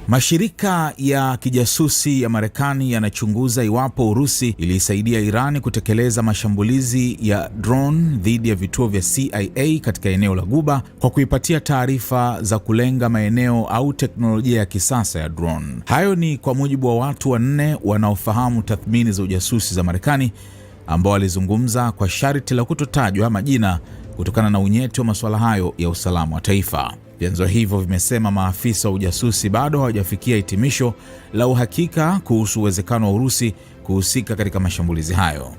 Mashirika ya kijasusi ya Marekani yanachunguza iwapo Urusi iliisaidia Irani kutekeleza mashambulizi ya drone dhidi ya vituo vya CIA katika eneo la Ghuba kwa kuipatia taarifa za kulenga maeneo au teknolojia ya kisasa ya drone. Hayo ni kwa mujibu wa watu wanne wanaofahamu tathmini za ujasusi za Marekani ambao walizungumza kwa sharti la kutotajwa majina kutokana na unyeti wa masuala hayo ya usalama wa taifa. Vyanzo hivyo vimesema maafisa wa ujasusi bado hawajafikia hitimisho la uhakika kuhusu uwezekano wa Urusi kuhusika katika mashambulizi hayo.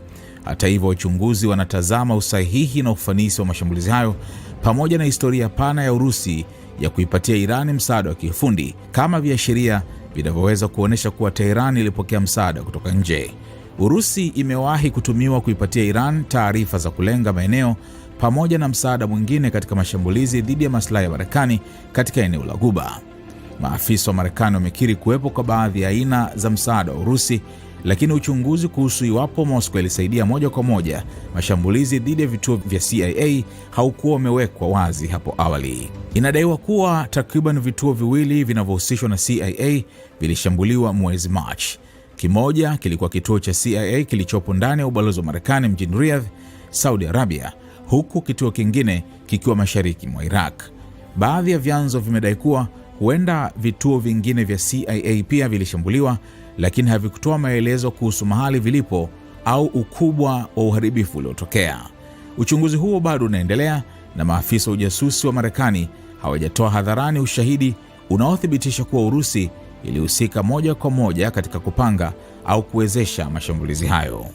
Hata hivyo, wachunguzi wanatazama usahihi na ufanisi wa mashambulizi hayo pamoja na historia pana ya Urusi ya kuipatia Irani msaada wa kiufundi kama viashiria vinavyoweza kuonyesha kuwa Tehran ilipokea msaada kutoka nje. Urusi imewahi kutumiwa kuipatia Iran taarifa za kulenga maeneo pamoja na msaada mwingine katika mashambulizi dhidi ya maslahi ya Marekani katika eneo la Ghuba. Maafisa wa Marekani wamekiri kuwepo kwa baadhi ya aina za msaada wa Urusi, lakini uchunguzi kuhusu iwapo Moscow ilisaidia moja kwa moja mashambulizi dhidi ya vituo vya CIA haukuwa umewekwa wazi hapo awali. Inadaiwa kuwa takriban vituo viwili vinavyohusishwa na CIA vilishambuliwa mwezi Machi. Kimoja kilikuwa kituo cha CIA kilichopo ndani ya ubalozi wa Marekani mjini Riyadh, Saudi Arabia, huku kituo kingine kikiwa mashariki mwa Iraq. Baadhi ya vyanzo vimedai kuwa huenda vituo vingine vya CIA pia vilishambuliwa, lakini havikutoa maelezo kuhusu mahali vilipo au ukubwa wa uharibifu uliotokea. Uchunguzi huo bado unaendelea na maafisa wa ujasusi wa Marekani hawajatoa hadharani ushahidi unaothibitisha kuwa Urusi ilihusika moja kwa moja katika kupanga au kuwezesha mashambulizi hayo.